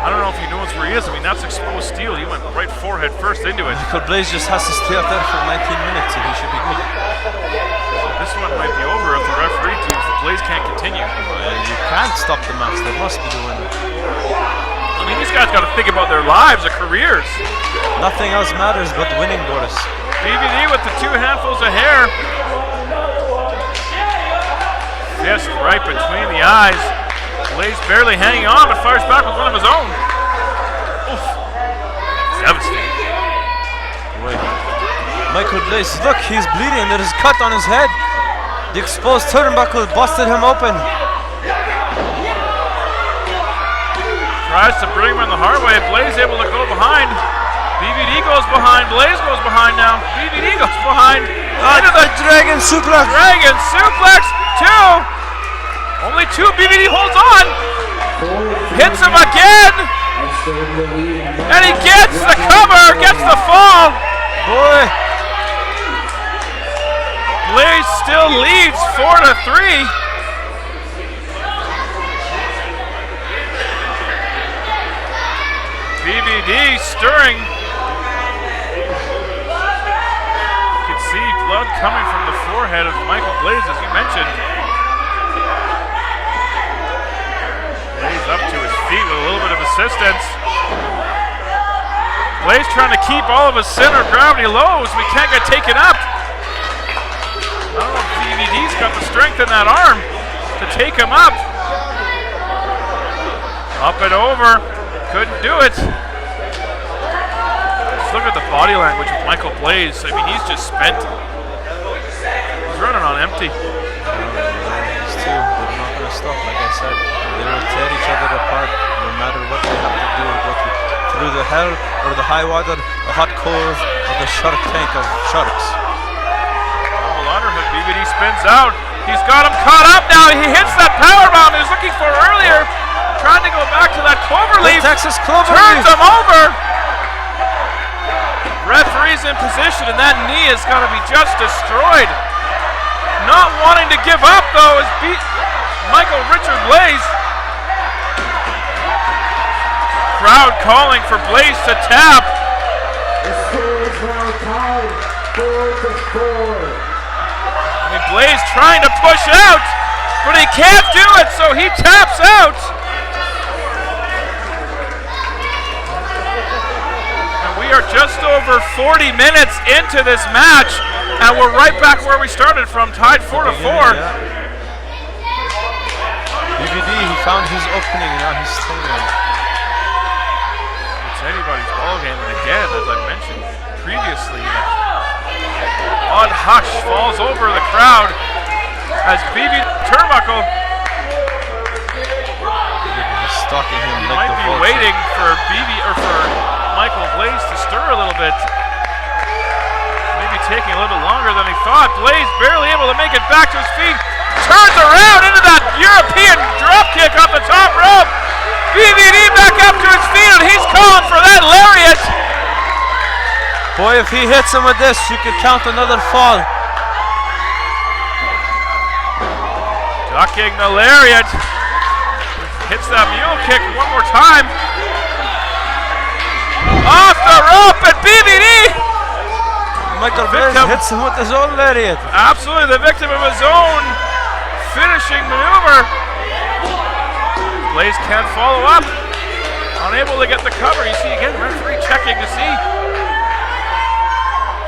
I don't know if he knows where he is. I mean, that's exposed steel. He went right forehead first into it. Michael Blais just has to stay out there for 19 minutes and he should be good. This one might be over if the referee teams that Blais can't continue. You can't stop the match. They must be the winner. I mean, these guys got to think about their lives, their careers. Nothing else matters but winning, Boris. BVD with the 2 handfuls of hair. Fist right between the eyes. Blais barely hanging on, but fires back with one of his own. Oof. Devastating. Wait. Michael Blais, look, he's bleeding. There is a cut on his head. The exposed turnbuckle busted him open. Tries to bring him in the hard way. Blais able to go behind. BVD goes behind. Blais goes behind now. BVD goes behind. Into the Dragon suplex. Dragon suplex. 2. Only 2. BVD holds on. Hits him again. And he gets the cover. Gets the fall. Boy. Blais still leads 4-3. BVD stirring. You can see blood coming from the forehead of Michael Blais, as you mentioned. Blais up to his feet with a little bit of assistance. Blais trying to keep all of his center of gravity lows. We can't get taken up. I don't know if BVD's got the strength in that arm to take him up. Up and over. Couldn't do it. Just look at the body language of Michael Blais. I mean, he's just spent. He's running on empty. These two, they're not going to stop, like I said. They will tear each other apart no matter what they have to do or go through the hell or the high water, the hot coals, or the shark tank of sharks. Double underhook, BVD spins out. He's got him caught up now. He hits that power bomb he was looking for earlier. Trying to go back to that cloverleaf. Texas cloverleaf. Turns him over. Referee's in position, and that knee is going to be just destroyed. Not wanting to give up, though, is Michael Richard Blais. Crowd calling for Blais to tap. The score is now tied 4-4. I mean, Blais trying to push out, but he can't do it, so he taps out. And we are just over 40 minutes into this match, and we're right back where we started from, tied 4-4. BVD, he found his opening, and now he's staying on it. It's anybody's ballgame, and again, as I mentioned previously, odd hush falls over the crowd as BVD Turnbuckle Stalking him he like might the be vulture. waiting for Michael Blais to stir a little bit. Maybe taking a little bit longer than he thought. Blais barely able to make it back to his feet. Turns around into that European drop kick off the top rope. BVD back up to his feet, and he's calling for that lariat. Boy, if he hits him with this, you could count another fall. Ducking the lariat. Hits that mule kick one more time. Off the rope, and BVD. Michael Blais hits him with his own lariat. Absolutely the victim of his own finishing maneuver. Blais can't follow up. Unable to get the cover. You see again, referee checking to see.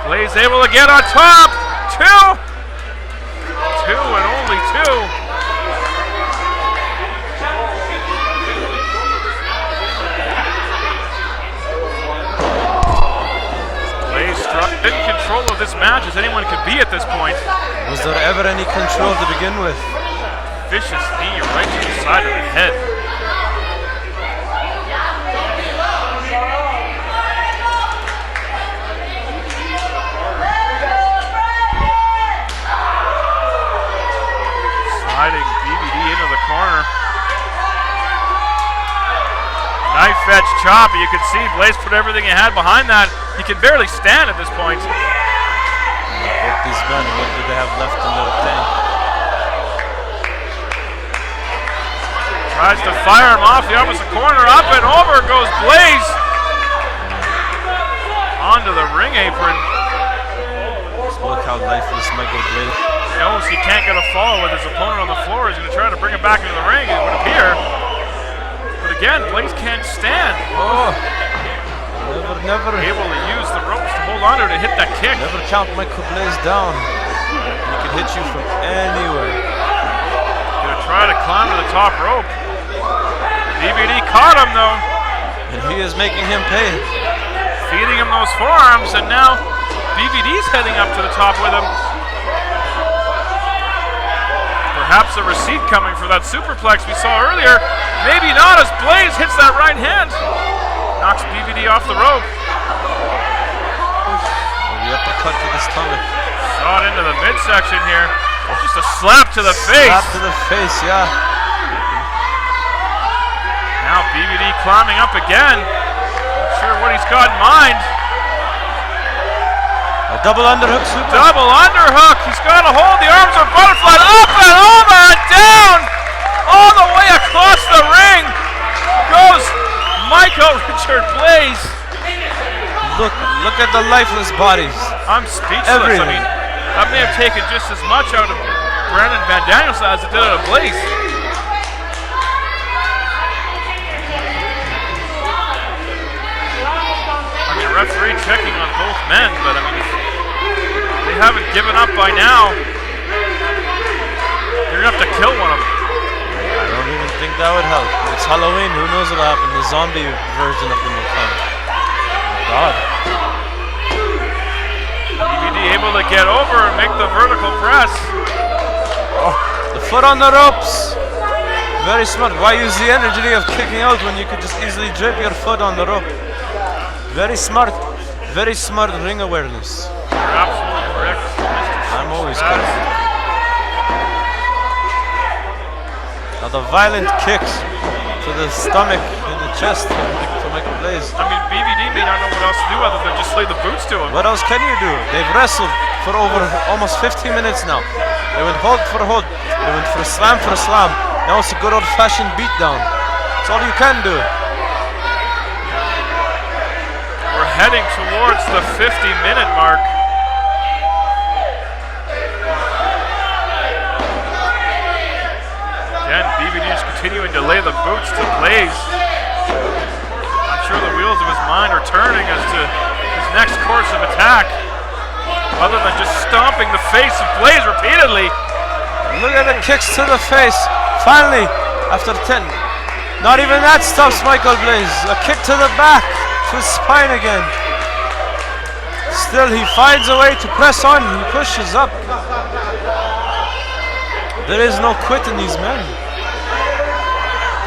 Blais able to get on top. Two and only two. In control of this match as anyone could be at this point. Was there ever any control to begin with? Vicious knee right to the side of the head. Sliding BVD into the corner. Knife edge chop, you can see Blais put everything he had behind that. He can barely stand at this point. Both these men, what do they have left in their tank? Tries to fire him off the opposite corner, up and over goes Blais. Onto the ring apron. Just look how lifeless Michael Blais. Knows he can't get a fall with his opponent on the floor. He's going to try to bring him back into the ring, it would appear. But again, Blais can't stand. Oh, never. Able to use the ropes to hold on to hit that kick. Never count Michael Blais down. He can hit you from anywhere. Gonna try to climb to the top rope. BVD caught him though. And he is making him pay. Feeding him those forearms, and now BVD's heading up to the top with him. Perhaps a receipt coming for that superplex we saw earlier. Maybe not as Blais hits that right hand. Knocks BVD off the rope. The uppercut to the stomach. Shot into the midsection here. Just a slap to the face. Slap to the face, yeah. Now BVD climbing up again. Not sure what he's got in mind. A double underhook super. Double underhook. He's got to hold. The arms are butterflied up and over and down. All the way across the ring goes Michael Richard Blais. Look at the lifeless bodies. I'm speechless. Everything. I mean, that may have taken just as much out of Brandon Van Danielson as it did out of Blais. I mean, referee checking on both men, but I mean, if they haven't given up by now, you're gonna have to kill one of them. I don't even think that would help. It's Halloween, who knows what happened? The zombie version of them will come. God. DVD able to get over and make the vertical press. Oh, the foot on the ropes. Very smart. Why use the energy of kicking out when you could just easily drape your foot on the rope? Very smart ring awareness. You're absolutely correct. I'm always correct. Now the violent kicks to the stomach and the chest to Michael Blais. I mean, BVD may not know what else to do other than just lay the boots to him. What else can you do? They've wrestled for over almost 15 minutes now. They went hold for hold. They went for a slam for a slam. Now it's a good old-fashioned beatdown. That's all you can do. We're heading towards the 50-minute mark. Again, BVD is continuing to lay the boots to Blais. I'm sure the wheels of his mind are turning as to his next course of attack, other than just stomping the face of Blais repeatedly. Look at the kicks to the face. Finally, after 10. Not even that stops Michael Blais. A kick to the back, to his spine again. Still, he finds a way to press on. He pushes up. There is no quit in these men.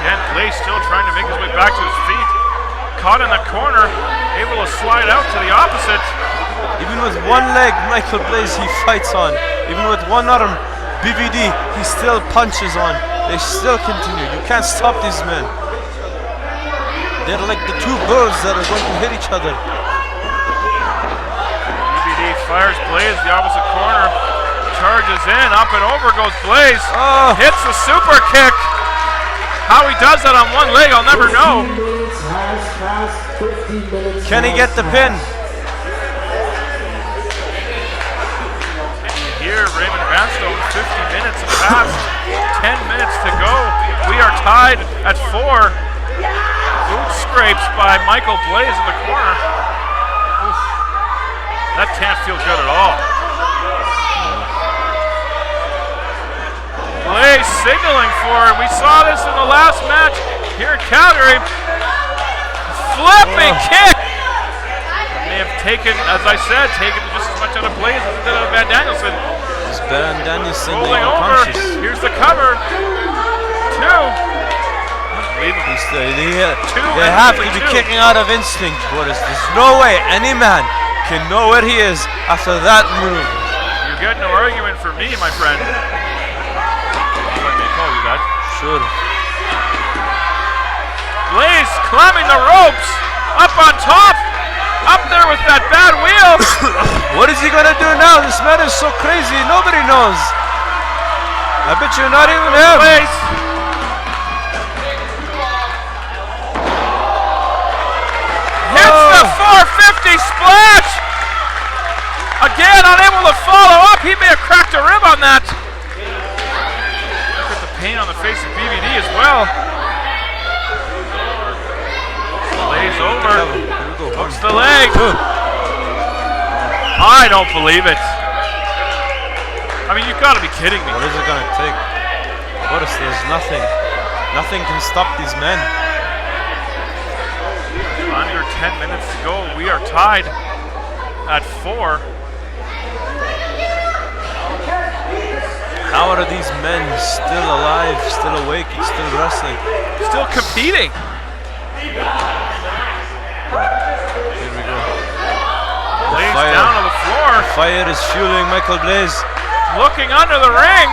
Again, Blais still trying to make his way back to his feet. Caught in the corner, able to slide out to the opposite. Even with one leg, Michael Blais, he fights on. Even with one arm, BVD, he still punches on. They still continue. You can't stop these men. They're like the two birds that are going to hit each other. BVD fires Blais the opposite corner. Charges in, up and over goes Blais. Oh. Hits the super kick. How he does that on one leg, I'll never know. Can he get the pin? Here, Raymond Vanstone, 50 minutes have passed, 10 minutes to go. We are tied at 4. Boot scrapes by Michael Blais in the corner. Oof. That can't feel good at all. Blais signaling for it. We saw this in the last match here in Calgary. Flipping kick. May have taken, as I said, taken just as much out of Blais as it did out of Van Danielson. It's Van Danielson rolling over. Here's the cover. 2. Unbelievable. They have to be kicking out of instinct, Boris. There's no way any man can know where he is after that move. You're getting no argument for me, my friend. If I may call you that. Sure. Blais climbing the ropes. Up on top. Up there with that bad wheel. What is he gonna do now? This man is so crazy. Nobody knows. I bet you're not even him. Blais. Hits the 450 splash. Again, unable to follow up. He may have cracked a rib on that. Look at the pain on the face of BVD as well. Blais over. Hooks the leg. I don't believe it. I mean, you've got to be kidding me. What is it going to take? Boris, there's nothing. Nothing can stop these men. Under 10 minutes to go. We are tied at 4. How are these men still alive, still awake, and still wrestling? Still competing. Here we go. Blais down on the floor. The fire is fueling Michael Blais. Looking under the ring.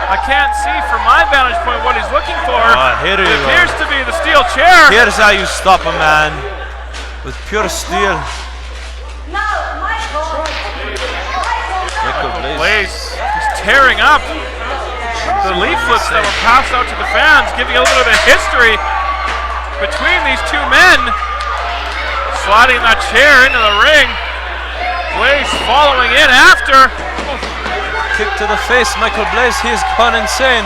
I can't see from my vantage point what he's looking for. Here it you go. appears to be the steel chair. Here's how you stop a man with pure steel. Michael Blais is tearing up the leaflets that were passed out to the fans, giving a little bit of history between these two men. Sliding that chair into the ring. Blais following in after. Kick to the face, Michael Blais, he has gone insane.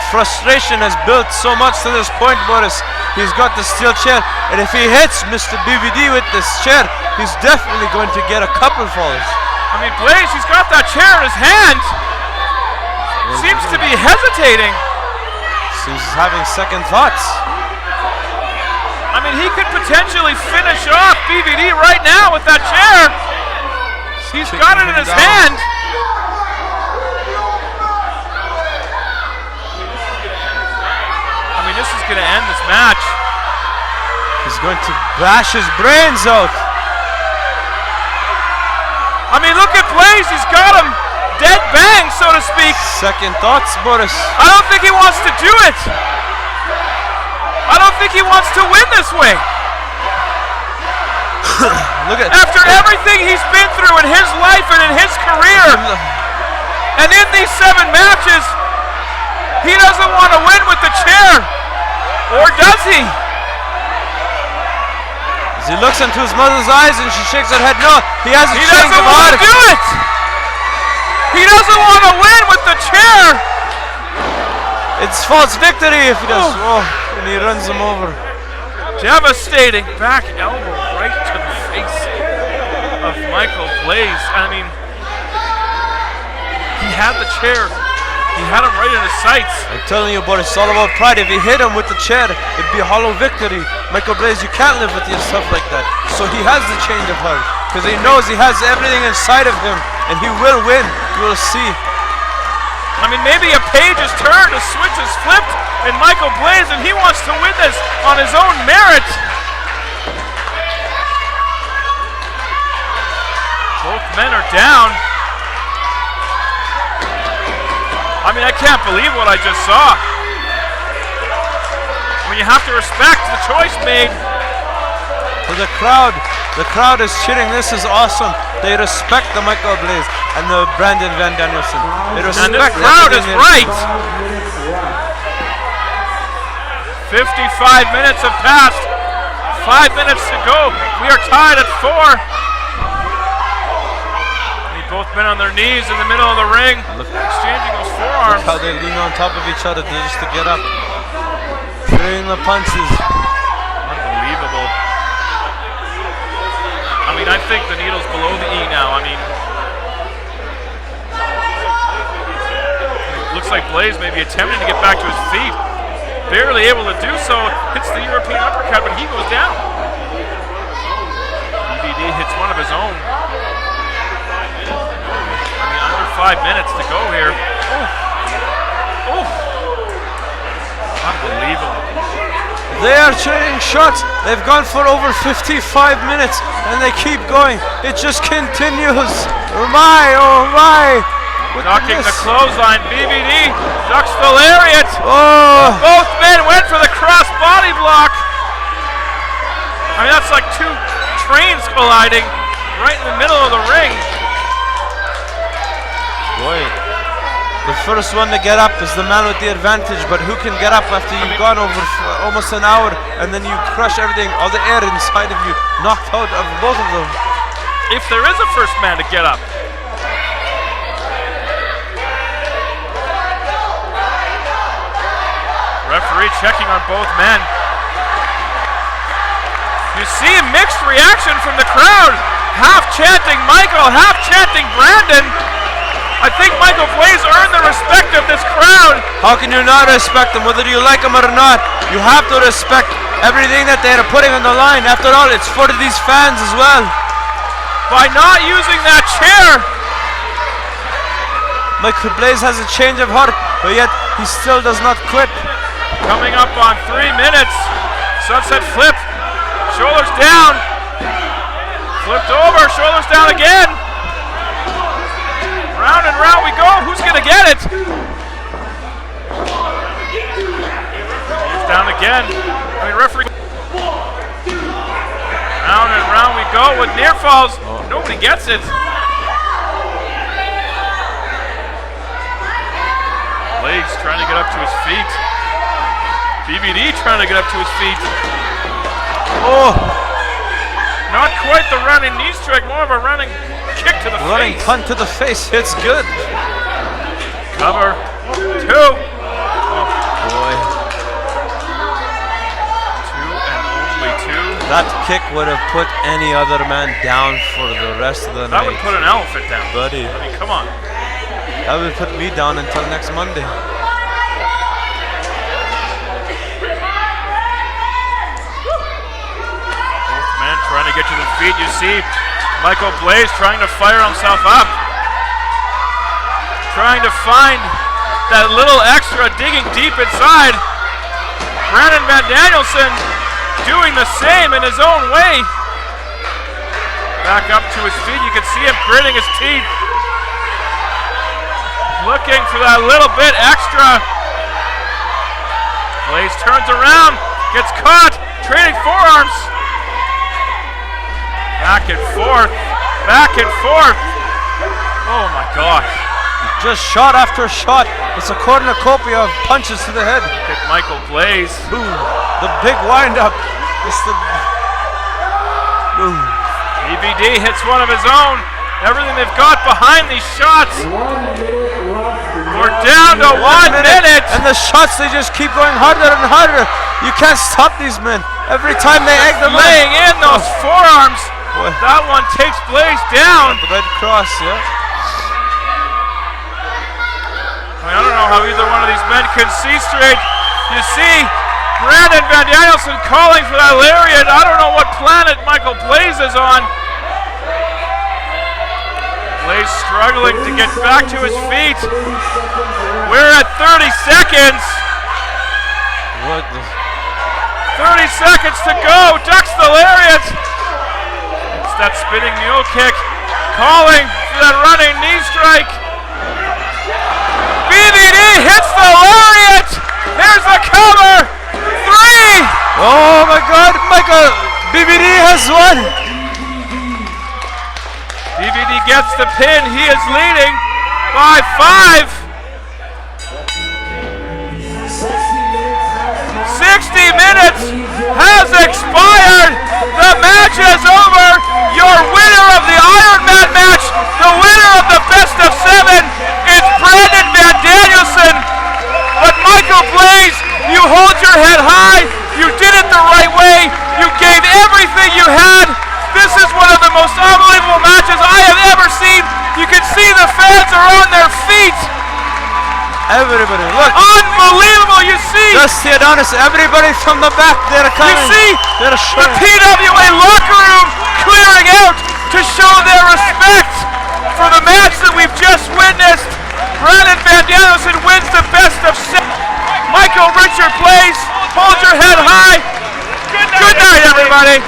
frustration has built so much to this point, Boris. He's got the steel chair, and if he hits Mr. BVD with this chair, he's definitely going to get a couple falls. I mean, Blais, he's got that chair in his hand. Seems to be hesitating. Seems he's having second thoughts. I mean, he could potentially finish off BVD right now with that chair. He's got it in his hand. I mean, this is going to end this match. He's going to bash his brains out. I mean, look at Blais. He's got him dead bang, so to speak. Second thoughts, Boris. I don't think he wants to do it. I don't think he wants to win this way. Look at After everything he's been through in his life and in his career, and in these 7 matches, he doesn't want to win with the chair. Or does he? As he looks into his mother's eyes and she shakes her head, no, he hasn't He changed doesn't the want mark. to do it. He doesn't want to win with the chair. It's false victory if he does. Oh, and he runs him over. Devastating back elbow right to the face of Michael Blais. I mean, he had the chair. He had him right in his sights. I'm telling you, Boris, it's all about pride. If he hit him with the chair, it'd be a hollow victory. Michael Blais, you can't live with yourself like that. So he has the change of heart because he knows he has everything inside of him, and he will win. We'll see. I mean, maybe a page is turned, a switch is flipped in Michael Blais, and he wants to win this on his own merit. Both men are down. I mean, I can't believe what I just saw. I mean, you have to respect the choice made. For the crowd is cheering. This is awesome. They respect the Michael Blais and the Brandon Van Danielson. They respect. And this crowd is right. 55 minutes have passed. 5 minutes to go. We are tied at 4. They've both been on their knees in the middle of the ring, exchanging those forearms. Look how they lean on top of each other just to get up. Throwing the punches. Unbelievable. I mean, I think the needle's below the E now. I mean, it looks like Blais may be attempting to get back to his feet. Barely able to do so. Hits the European uppercut, but he goes down. BVD hits one of his own. I mean, under 5 minutes to go here. Oof. Oof. Unbelievable. They are trading shots. They've gone for over 55 minutes and they keep going. It just continues. Oh my. Ducking the clothesline. BVD ducks the lariat. Oh. Both men went for the cross body block. I mean, that's like 2 trains colliding right in the middle of the ring. Boy. The first one to get up is the man with the advantage, but who can get up after you've gone over almost an hour and then you crush everything, all the air inside of you, knocked out of both of them? If there is a first man to get up. Referee checking on both men. You see a mixed reaction from the crowd. Half chanting Michael, half chanting Brandon. I think Michael Blais earned the respect of this crowd. How can you not respect them, whether you like them or not? You have to respect everything that they're putting on the line. After all, it's for these fans as well. By not using that chair. Michael Blais has a change of heart, but yet he still does not quit. Coming up on 3 minutes. Sunset flip. Shoulders down. Flipped over. Shoulders down again. Round and round we go. Who's going to get it? He's down again. I mean, referee. Round and round we go with near falls. Nobody gets it. Blais trying to get up to his feet. BVD trying to get up to his feet. Oh! Not quite the running knee strike, more of a running kick to the Running face. punt to the face, it's good. Cover. 2. Oh. That kick would have put any other man down for the rest of the night. That would put an elephant down. Buddy. I mean, come on. That would put me down until next Monday. Both men trying to get to their feet. You see Michael Blais trying to fire himself up. Trying to find that little extra, digging deep inside. Brandon Van Danielson doing the same in his own way. Back up to his feet. You can see him gritting his teeth. Looking for that little bit extra. Blais turns around, gets caught, trading forearms. Back and forth, back and forth. Oh my gosh. Just shot after shot. It's a cornucopia of punches to the head. Look at Michael Blais. Boom. The big wind-up. It's the... Boom. DVD hits one of his own. Everything they've got behind these shots. We're down to 1 minute. And the shots, they just keep going harder and harder. You can't stop these men. Every time they egg them laying in those forearms. Boy. That one takes Blais down. The Red Cross, yeah. I don't know how either one of these men can see straight. You see Brandon Van Danielson calling for that lariat. I don't know what planet Michael Blais is on. Blais struggling to get back to his feet. We're at 30 seconds. What the? 30 seconds to go. Ducks the lariat. It's that spinning mule kick. Calling for that running knee strike. BVD hits the lariat. Here's the cover. 3. Oh my God, Michael. BVD has won. DVD gets the pin. He is leading by 5. 60 minutes has expired. The match is over. Your winner of the Ironman match, the winner of the best of 7, is Brandon Van Danielson. But Michael Blais, you hold your head high. You did it the right way. You gave everything you had. This is one of the most unbelievable matches I have ever seen. You can see the fans are on their feet. Everybody, look. Unbelievable, you see. Just see Adonis, everybody from the back, they're coming. You see they're the PWA locker room clearing out to show their respect for the match that we've just witnessed. Brandon Van Danielson wins the best of 7. Michael Richard Blais, hold your head high. Good night, everybody.